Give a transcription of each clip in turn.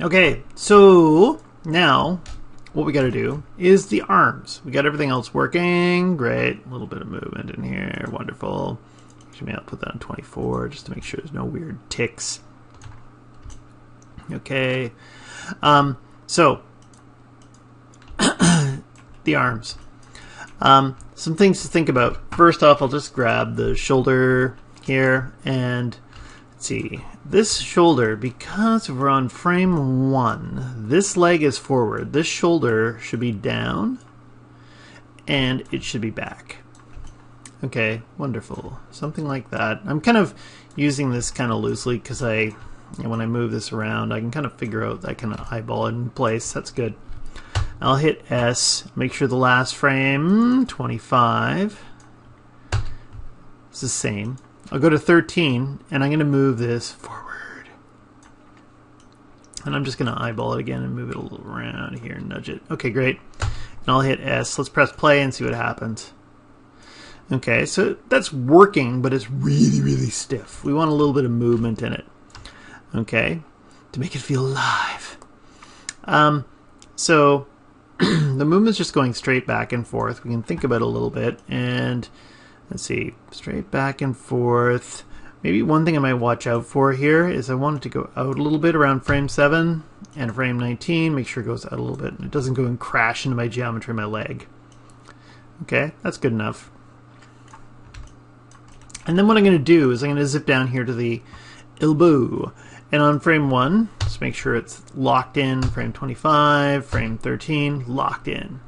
Okay, so now what we got to do is the arms. We got everything else working. Great. A little bit of movement in here. Wonderful. Actually, maybe I'll put that on 24 just to make sure there's no weird ticks. Okay. So, the arms. Some things to think about. First off, I'll just grab the shoulder here and let's see. This shoulder, because we're on frame 1, this leg is forward. This shoulder should be down and it should be back. Okay, wonderful. Something like that. I'm kind of using this kind of loosely because when I move this around, I can kind of figure out, I can eyeball it in place. That's good. I'll hit S, make sure the last frame, 25, it's the same. I'll go to 13, and I'm going to move this forward. And I'm just going to eyeball it again and move it a little around here and nudge it. Okay, great. And I'll hit S. Let's press play and see what happens. Okay, so that's working, but it's really, really stiff. We want a little bit of movement in it. Okay, to make it feel alive. So the movement's just going straight back and forth. We can think about it a little bit, and let's see, straight back and forth. Maybe one thing I might watch out for here is I want it to go out a little bit around frame 7 and frame 19. Make sure it goes out a little bit and it doesn't go and crash into my geometry of my leg. Okay, that's good enough. And then what I'm going to do is I'm going to zip down here to the elbow. And on frame 1, just make sure it's locked in. Frame 25, frame 13, locked in.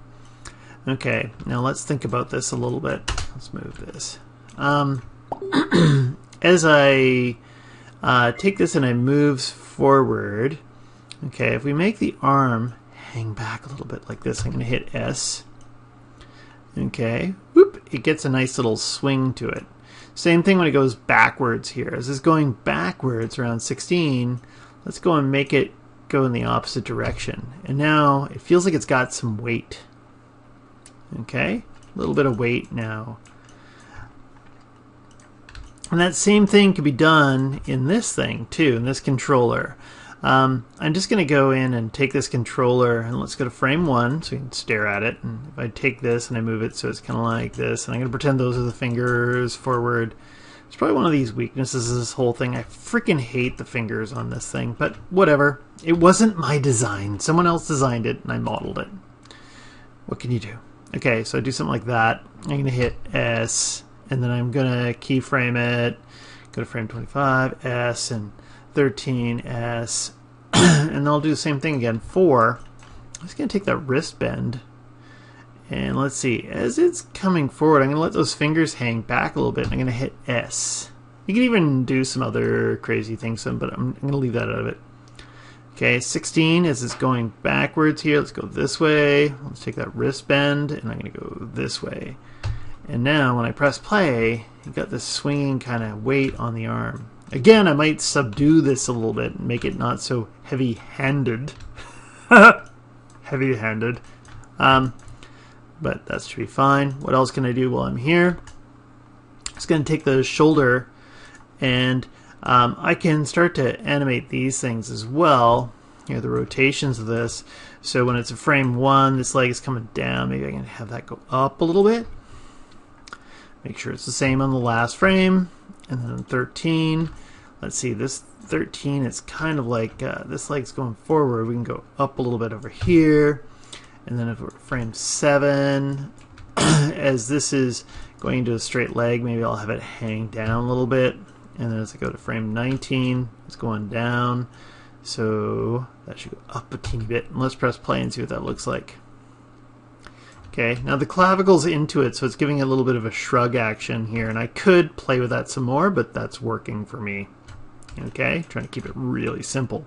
Okay, now let's think about this a little bit. Let's move this. As I take this and I move forward, okay, if we make the arm hang back a little bit like this, I'm going to hit S. Okay, whoop, it gets a nice little swing to it. Same thing when it goes backwards here. As it's going backwards around 16, let's go and make it go in the opposite direction. And now it feels like it's got some weight. Okay, a little bit of weight now. And that same thing could be done in this thing too, in this controller. I'm just going to go in and take this controller and let's go to frame 1 so we can stare at it. And if I take this and I move it so it's kind of like this, and I'm going to pretend those are the fingers forward. It's probably one of these weaknesses of this whole thing. I freaking hate the fingers on this thing, but whatever. It wasn't my design. Someone else designed it and I modeled it. What can you do? Okay, so I do something like that. I'm going to hit S and then I'm going to keyframe it. Go to frame 25, S, and 13, S, and then I'll do the same thing again. 4, I'm just going to take that wrist bend, and let's see, as it's coming forward, I'm going to let those fingers hang back a little bit, and I'm going to hit S. You can even do some other crazy things, but I'm going to leave that out of it. Okay, 16, as it's going backwards here, let's go this way. Let's take that wrist bend, and I'm going to go this way. And now, when I press play, you got this swinging kind of weight on the arm. Again, I might subdue this a little bit and make it not so heavy-handed. Heavy-handed. But that should be fine. What else can I do while I'm here? Just going to take the shoulder and I can start to animate these things as well. Here are the rotations of this. So when it's a frame 1, this leg is coming down. Maybe I can have that go up a little bit. Make sure it's the same on the last frame. And then 13, let's see, this 13 is kind of like this leg's going forward. We can go up a little bit over here. And then if we're frame 7, as this is going into a straight leg, maybe I'll have it hang down a little bit. And then as I go to frame 19, it's going down. So that should go up a teeny bit. And let's press play and see what that looks like. Okay, now the clavicle's into it, so it's giving it a little bit of a shrug action here, and I could play with that some more, but that's working for me. Okay, trying to keep it really simple.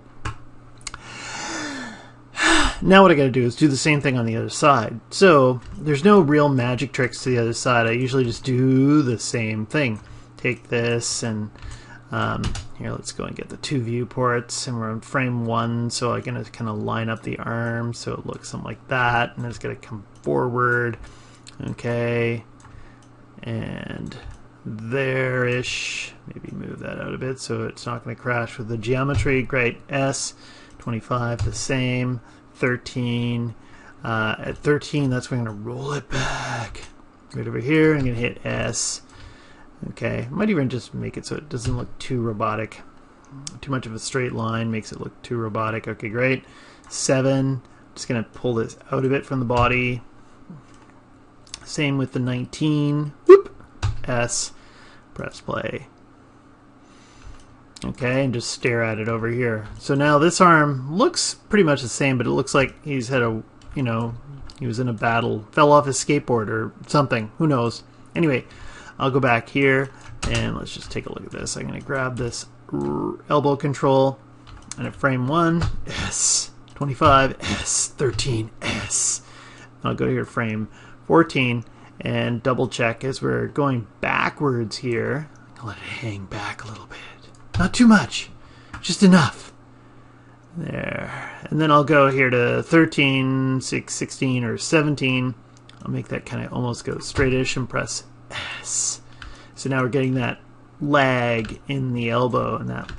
Now what I gotta do is do the same thing on the other side. So there's no real magic tricks to the other side. I usually just do the same thing. Take this and here, let's go and get the 2 viewports, and we're on frame 1, so I'm going to kind of line up the arm so it looks something like that, and it's going to come forward. Okay, and there-ish. Maybe move that out a bit so it's not going to crash with the geometry. Great. S, 25 the same, 13. At 13, that's when I'm going to roll it back. Right over here, I'm going to hit S. Okay, I might even just make it so it doesn't look too robotic. Too much of a straight line makes it look too robotic. Okay, great. 7, just going to pull this out a bit from the body. Same with the 19. Whoop! S. Press play. Okay, and just stare at it over here. So now this arm looks pretty much the same, but it looks like he's had a, you know, he was in a battle, fell off his skateboard or something. Who knows? Anyway, I'll go back here and let's just take a look at this. I'm going to grab this elbow control and at frame 1, S. 25, S. 13, S. I'll go here to frame 14 and double check as we're going backwards here. I'll let it hang back a little bit. Not too much, just enough. There. And then I'll go here to 13, 16, or 17. I'll make that kind of almost go straightish and press S. So now we're getting that lag in the elbow, and that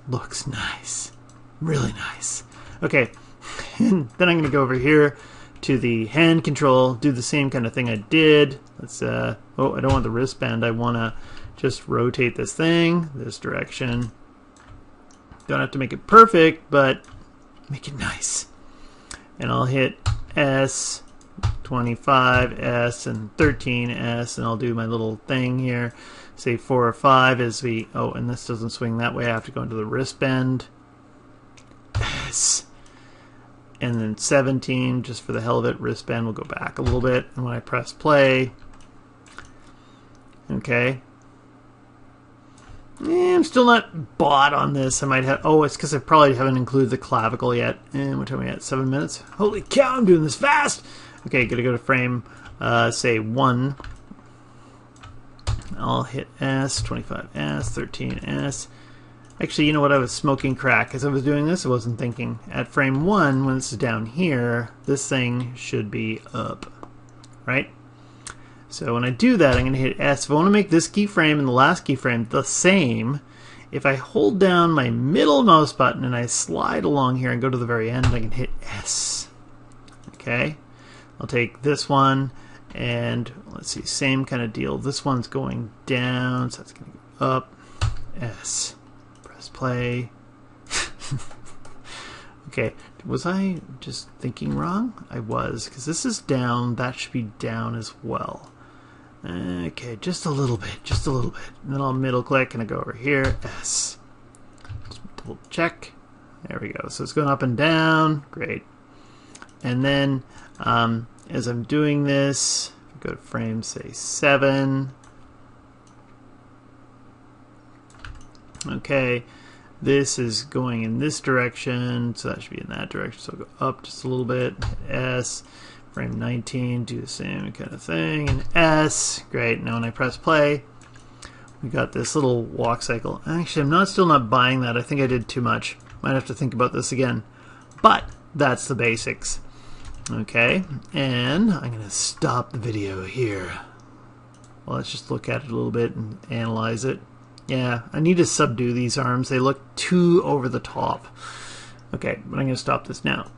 looks nice. Really nice. Okay, and then I'm going to go over here to the hand control, do the same kind of thing I did. Let's, oh, I don't want the wristband. I want to just rotate this thing this direction. Don't have to make it perfect, but make it nice. And I'll hit S, 25, S, and 13, S, and I'll do my little thing here. Say 4 or 5 as we, oh, and this doesn't swing that way. I have to go into the wristband. S. And then 17, just for the hell of it, wristband will go back a little bit. And when I press play, okay. I'm still not bought on this. I might have, oh, it's because I probably haven't included the clavicle yet. And what time are we at? 7 minutes? Holy cow, I'm doing this fast! Okay, gotta go to frame, say 1. I'll hit S, 25S, 13S. Actually, you know what? I was smoking crack. As I was doing this, I wasn't thinking. At frame 1, when this is down here, this thing should be up, right? So when I do that, I'm going to hit S. If I want to make this keyframe and the last keyframe the same, if I hold down my middle mouse button and I slide along here and go to the very end, I can hit S. Okay? I'll take this one and let's see, same kind of deal. This one's going down, so that's going to go up. S. Press play. Okay, was I just thinking wrong? I was, because this is down, that should be down as well. Okay, just a little bit, just a little bit. And then I'll middle click and I go over here, S. Just double check. There we go. So it's going up and down. Great. And then as I'm doing this, go to frame, say 7. Okay, this is going in this direction, so that should be in that direction. So I'll go up just a little bit, hit S. Frame 19, do the same kind of thing, and S. Great. Now when I press play, we got this little walk cycle. Actually, I'm still not buying that. I think I did too much. Might have to think about this again. But that's the basics. Okay, and I'm going to stop the video here. Well, let's just look at it a little bit and analyze it. Yeah, I need to subdue these arms. They look too over the top. Okay, but I'm going to stop this now.